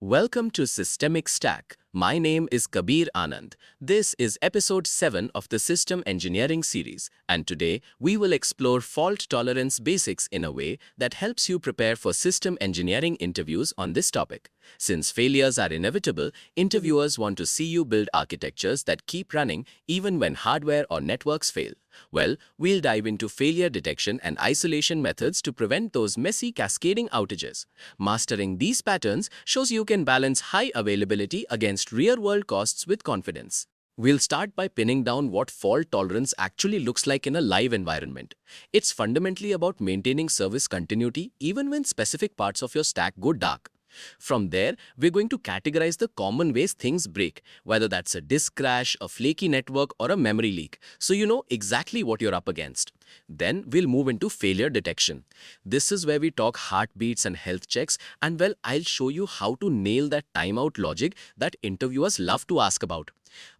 Welcome to Systemic Stack. My name is Kabir Anand. This is episode 7 of the System Engineering series, and today we will explore fault tolerance basics in a way that helps you prepare for system engineering interviews on this topic. Since failures are inevitable, interviewers want to see you build architectures that keep running even when hardware or networks fail. Well, we'll dive into failure detection and isolation methods to prevent those messy cascading outages. Mastering these patterns shows you can balance high availability against real-world costs with confidence. We'll start by pinning down what fault tolerance actually looks like in a live environment. It's fundamentally about maintaining service continuity even when specific parts of your stack go dark. From there, we're going to categorize the common ways things break, whether that's a disk crash, a flaky network, or a memory leak, so you know exactly what you're up against. Then we'll move into failure detection. This is where we talk heartbeats and health checks, and well, I'll show you how to nail that timeout logic that interviewers love to ask about.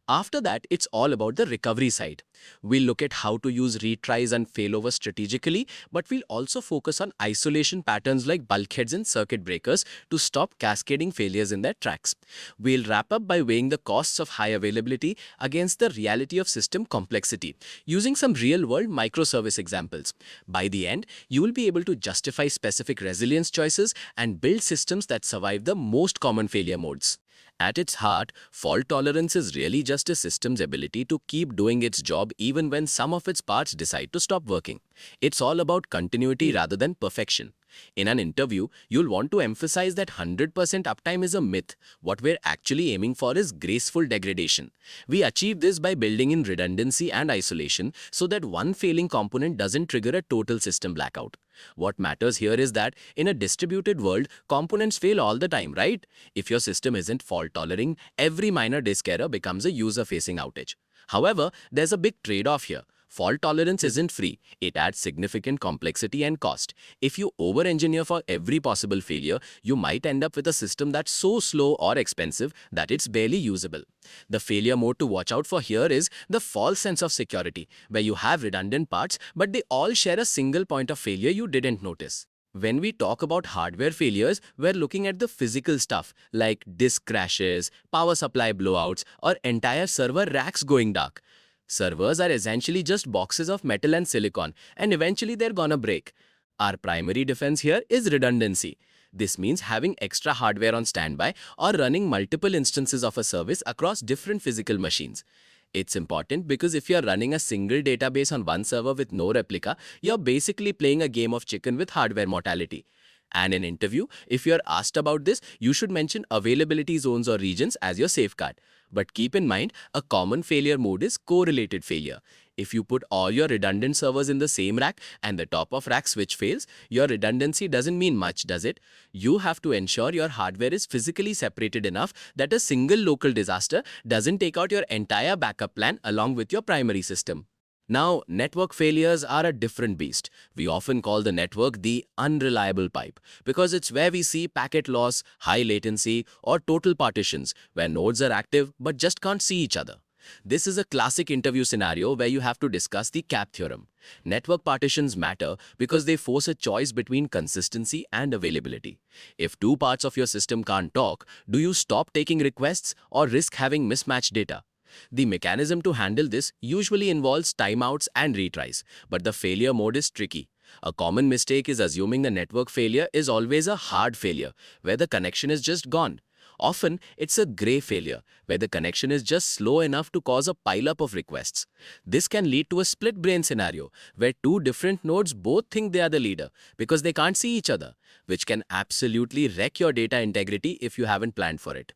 After that, it's all about the recovery side. We'll look at how to use retries and failovers strategically, but we'll also focus on isolation patterns like bulkheads and circuit breakers to stop cascading failures in their tracks. We'll wrap up by weighing the costs of high availability against the reality of system complexity, using some real-world microservice examples. By the end, you will be able to justify specific resilience choices and build systems that survive the most common failure modes. At its heart, fault tolerance is really just a system's ability to keep doing its job even when some of its parts decide to stop working. It's all about continuity rather than perfection. In an interview, you'll want to emphasize that 100% uptime is a myth. What we're actually aiming for is graceful degradation. We achieve this by building in redundancy and isolation so that one failing component doesn't trigger a total system blackout. What matters here is that in a distributed world, components fail all the time, right? If your system isn't fault-tolerant, every minor disk error becomes a user-facing outage. However, there's a big trade-off here. Fault tolerance isn't free. It adds significant complexity and cost. If you over-engineer for every possible failure, you might end up with a system that's so slow or expensive that it's barely usable. The failure mode to watch out for here is the false sense of security, where you have redundant parts, but they all share a single point of failure you didn't notice. When we talk about hardware failures, we're looking at the physical stuff like disk crashes, power supply blowouts, or entire server racks going dark. Servers are essentially just boxes of metal and silicon, and eventually they're gonna break. Our primary defense here is redundancy. This means having extra hardware on standby or running multiple instances of a service across different physical machines. It's important because if you're running a single database on one server with no replica, you're basically playing a game of chicken with hardware mortality. And in interview, if you're asked about this, you should mention availability zones or regions as your safeguard. But keep in mind, a common failure mode is correlated failure. If you put all your redundant servers in the same rack and the top of rack switch fails, your redundancy doesn't mean much, does it? You have to ensure your hardware is physically separated enough that a single local disaster doesn't take out your entire backup plan along with your primary system. Now, network failures are a different beast. We often call the network the unreliable pipe because it's where we see packet loss, high latency, or total partitions where nodes are active but just can't see each other. This is a classic interview scenario where you have to discuss the CAP theorem. Network partitions matter because they force a choice between consistency and availability. If two parts of your system can't talk, do you stop taking requests or risk having mismatched data? The mechanism to handle this usually involves timeouts and retries, but the failure mode is tricky. A common mistake is assuming the network failure is always a hard failure, where the connection is just gone. Often, it's a gray failure, where the connection is just slow enough to cause a pileup of requests. This can lead to a split-brain scenario, where two different nodes both think they are the leader because they can't see each other, which can absolutely wreck your data integrity if you haven't planned for it.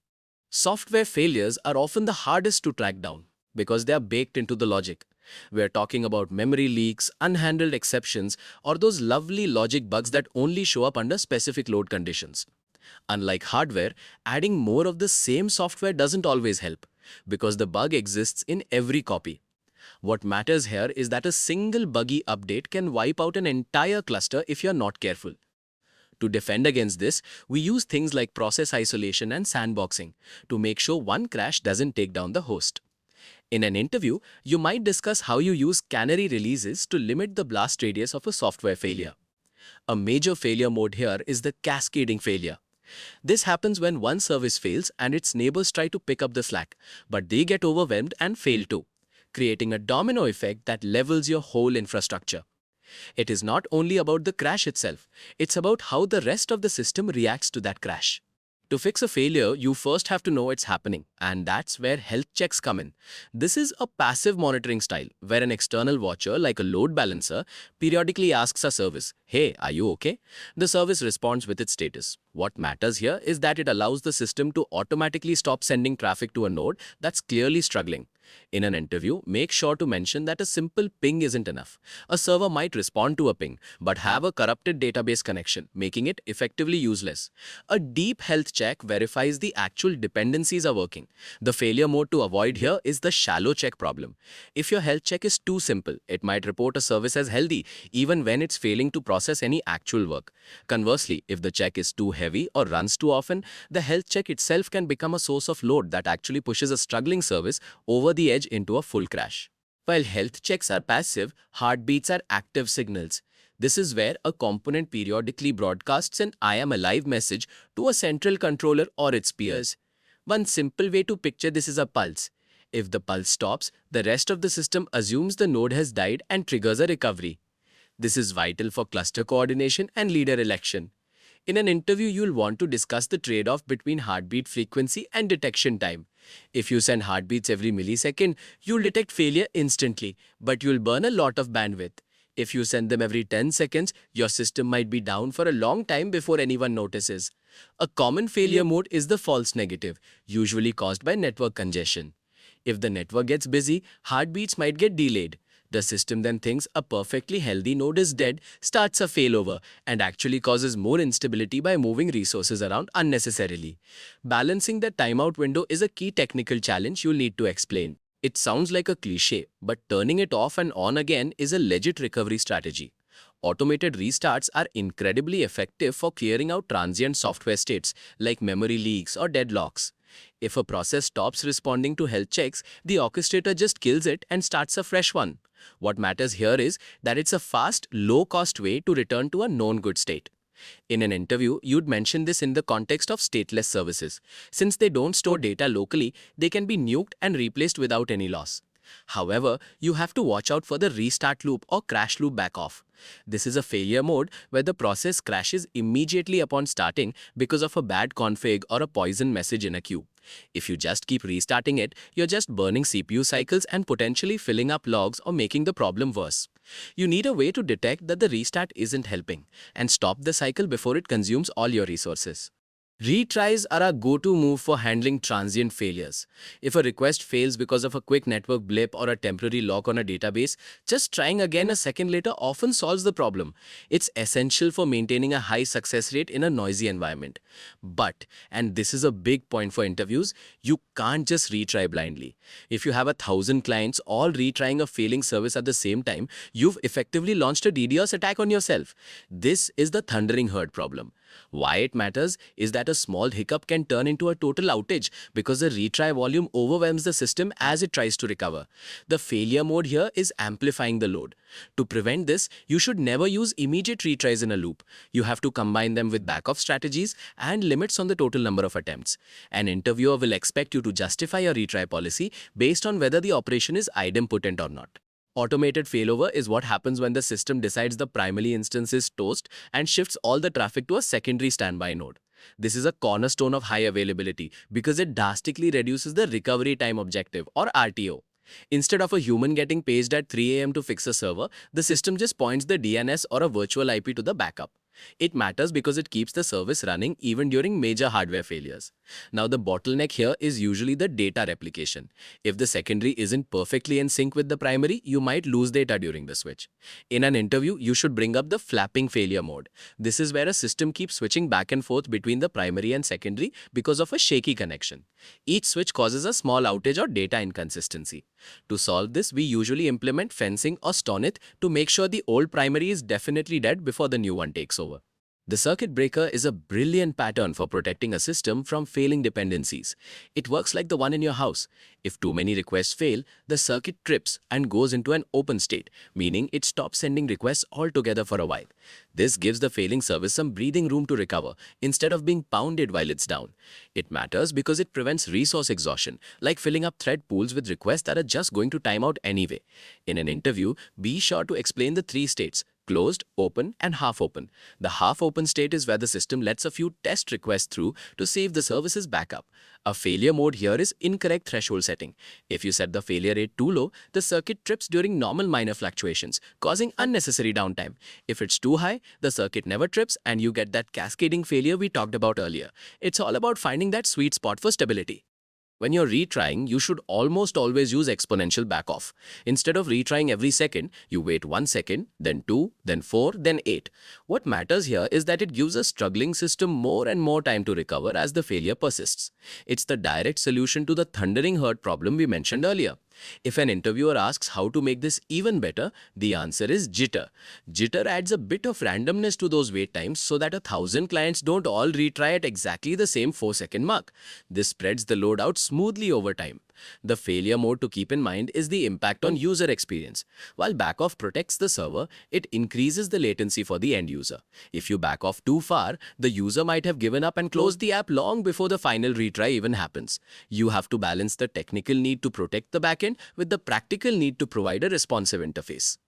Software failures are often the hardest to track down because they are baked into the logic. We're talking about memory leaks, unhandled exceptions, or those lovely logic bugs that only show up under specific load conditions. Unlike hardware, adding more of the same software doesn't always help because the bug exists in every copy. What matters here is that a single buggy update can wipe out an entire cluster if you're not careful. To defend against this, we use things like process isolation and sandboxing to make sure one crash doesn't take down the host. In an interview, you might discuss how you use canary releases to limit the blast radius of a software failure. A major failure mode here is the cascading failure. This happens when one service fails and its neighbors try to pick up the slack, but they get overwhelmed and fail too, creating a domino effect that levels your whole infrastructure. It is not only about the crash itself, it's about how the rest of the system reacts to that crash. To fix a failure, you first have to know it's happening, and that's where health checks come in. This is a passive monitoring style, where an external watcher, like a load balancer, periodically asks a service, "Hey, are you okay?" The service responds with its status. What matters here is that it allows the system to automatically stop sending traffic to a node that's clearly struggling. In an interview, make sure to mention that a simple ping isn't enough. A server might respond to a ping, but have a corrupted database connection, making it effectively useless. A deep health check verifies the actual dependencies are working. The failure mode to avoid here is the shallow check problem. If your health check is too simple, it might report a service as healthy, even when it's failing to process any actual work. Conversely, if the check is too heavy or runs too often, the health check itself can become a source of load that actually pushes a struggling service over the edge into a full crash. While health checks are passive, heartbeats are active signals. This is where a component periodically broadcasts an "I am alive" message to a central controller or its peers. One simple way to picture this is a pulse. If the pulse stops, the rest of the system assumes the node has died and triggers a recovery. This is vital for cluster coordination and leader election. In an interview, you'll want to discuss the trade-off between heartbeat frequency and detection time. If you send heartbeats every millisecond, you'll detect failure instantly, but you'll burn a lot of bandwidth. If you send them every 10 seconds, your system might be down for a long time before anyone notices. A common failure mode is the false negative, usually caused by network congestion. If the network gets busy, heartbeats might get delayed. The system then thinks a perfectly healthy node is dead, starts a failover, and actually causes more instability by moving resources around unnecessarily. Balancing the timeout window is a key technical challenge you'll need to explain. It sounds like a cliche, but turning it off and on again is a legit recovery strategy. Automated restarts are incredibly effective for clearing out transient software states like memory leaks or deadlocks. If a process stops responding to health checks, the orchestrator just kills it and starts a fresh one. What matters here is that it's a fast, low-cost way to return to a known good state. In an interview, you'd mention this in the context of stateless services. Since they don't store data locally, they can be nuked and replaced without any loss. However, you have to watch out for the restart loop or crash loop back off. This is a failure mode where the process crashes immediately upon starting because of a bad config or a poison message in a queue. If you just keep restarting it, you're just burning CPU cycles and potentially filling up logs or making the problem worse. You need a way to detect that the restart isn't helping and stop the cycle before it consumes all your resources. Retries are a go-to move for handling transient failures. If a request fails because of a quick network blip or a temporary lock on a database, just trying again a second later often solves the problem. It's essential for maintaining a high success rate in a noisy environment. But, and this is a big point for interviews, you can't just retry blindly. If you have 1,000 clients all retrying a failing service at the same time, you've effectively launched a DDoS attack on yourself. This is the thundering herd problem. Why it matters is that a small hiccup can turn into a total outage because the retry volume overwhelms the system as it tries to recover. The failure mode here is amplifying the load. To prevent this, you should never use immediate retries in a loop. You have to combine them with backoff strategies and limits on the total number of attempts. An interviewer will expect you to justify your retry policy based on whether the operation is idempotent or not. Automated failover is what happens when the system decides the primary instance is toast and shifts all the traffic to a secondary standby node. This is a cornerstone of high availability because it drastically reduces the recovery time objective or RTO. Instead of a human getting paged at 3 a.m. to fix a server, the system just points the DNS or a virtual IP to the backup. It matters because it keeps the service running even during major hardware failures. Now the bottleneck here is usually the data replication. If the secondary isn't perfectly in sync with the primary, you might lose data during the switch. In an interview, you should bring up the flapping failure mode. This is where a system keeps switching back and forth between the primary and secondary because of a shaky connection. Each switch causes a small outage or data inconsistency. To solve this, we usually implement fencing or stoneit to make sure the old primary is definitely dead before the new one takes over. The circuit breaker is a brilliant pattern for protecting a system from failing dependencies. It works like the one in your house. If too many requests fail, the circuit trips and goes into an open state, meaning it stops sending requests altogether for a while. This gives the failing service some breathing room to recover instead of being pounded while it's down. It matters because it prevents resource exhaustion, like filling up thread pools with requests that are just going to time out anyway. In an interview, be sure to explain the three states: closed, open, and half open. The half open state is where the system lets a few test requests through to save the service's backup. A failure mode here is incorrect threshold setting. If you set the failure rate too low, the circuit trips during normal minor fluctuations, causing unnecessary downtime. If it's too high, the circuit never trips and you get that cascading failure we talked about earlier. It's all about finding that sweet spot for stability. When you're retrying, you should almost always use exponential backoff. Instead of retrying every second, you wait 1 second, then 2, then 4, then 8. What matters here is that it gives a struggling system more and more time to recover as the failure persists. It's the direct solution to the thundering herd problem we mentioned earlier. If an interviewer asks how to make this even better, the answer is jitter. Jitter adds a bit of randomness to those wait times so that 1,000 clients don't all retry at exactly the same 4-second mark. This spreads the load out smoothly over time. The failure mode to keep in mind is the impact on user experience. While backoff protects the server, it increases the latency for the end user. If you back off too far, the user might have given up and closed the app long before the final retry even happens. You have to balance the technical need to protect the backend with the practical need to provide a responsive interface.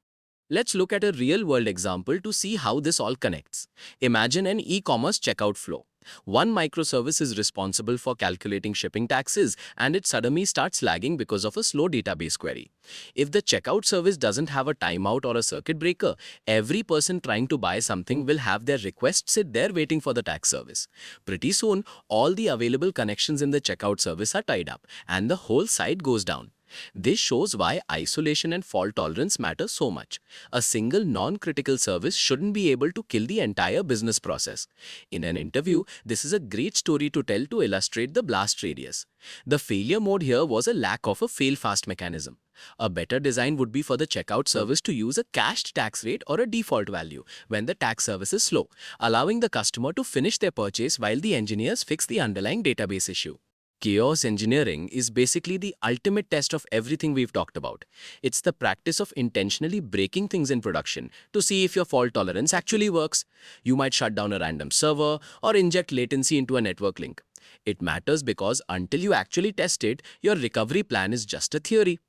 Let's look at a real-world example to see how this all connects. Imagine an e-commerce checkout flow. One microservice is responsible for calculating shipping taxes and it suddenly starts lagging because of a slow database query. If the checkout service doesn't have a timeout or a circuit breaker, every person trying to buy something will have their request sit there waiting for the tax service. Pretty soon, all the available connections in the checkout service are tied up and the whole site goes down. This shows why isolation and fault tolerance matter so much. A single non-critical service shouldn't be able to kill the entire business process. In an interview, this is a great story to tell to illustrate the blast radius. The failure mode here was a lack of a fail-fast mechanism. A better design would be for the checkout service to use a cached tax rate or a default value when the tax service is slow, allowing the customer to finish their purchase while the engineers fix the underlying database issue. Chaos engineering is basically the ultimate test of everything we've talked about. It's the practice of intentionally breaking things in production to see if your fault tolerance actually works. You might shut down a random server or inject latency into a network link. It matters because until you actually test it, your recovery plan is just a theory.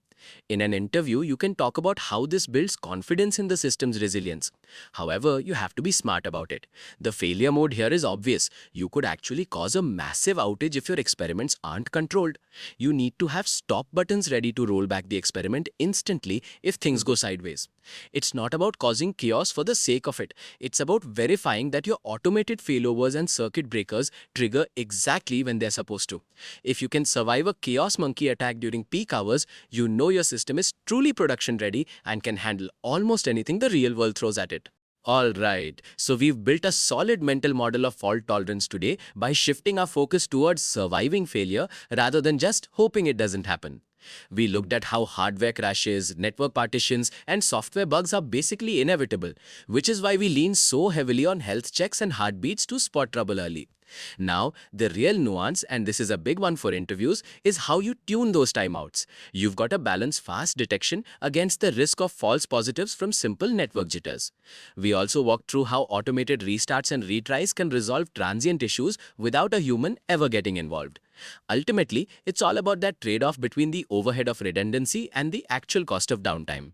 In an interview, you can talk about how this builds confidence in the system's resilience. However, you have to be smart about it. The failure mode here is obvious. You could actually cause a massive outage if your experiments aren't controlled. You need to have stop buttons ready to roll back the experiment instantly if things go sideways. It's not about causing chaos for the sake of it. It's about verifying that your automated failovers and circuit breakers trigger exactly when they're supposed to. If you can survive a chaos monkey attack during peak hours, you know your system is truly production ready and can handle almost anything the real world throws at it. Alright, so we've built a solid mental model of fault tolerance today by shifting our focus towards surviving failure rather than just hoping it doesn't happen. We looked at how hardware crashes, network partitions, and software bugs are basically inevitable, which is why we lean so heavily on health checks and heartbeats to spot trouble early. Now, the real nuance, and this is a big one for interviews, is how you tune those timeouts. You've got to balance fast detection against the risk of false positives from simple network jitters. We also walked through how automated restarts and retries can resolve transient issues without a human ever getting involved. Ultimately, it's all about that trade-off between the overhead of redundancy and the actual cost of downtime.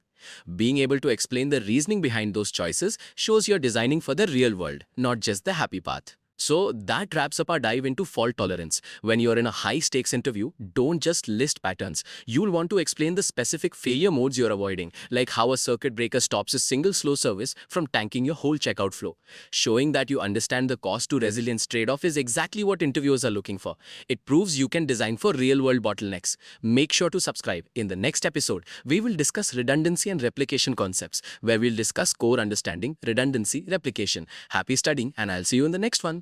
Being able to explain the reasoning behind those choices shows you're designing for the real world, not just the happy path. So that wraps up our dive into fault tolerance. When you're in a high-stakes interview, don't just list patterns. You'll want to explain the specific failure modes you're avoiding, like how a circuit breaker stops a single slow service from tanking your whole checkout flow. Showing that you understand the cost to resilience trade-off is exactly what interviewers are looking for. It proves you can design for real-world bottlenecks. Make sure to subscribe. In the next episode, we will discuss redundancy and replication concepts, where we'll discuss core understanding, redundancy, replication. Happy studying, and I'll see you in the next one.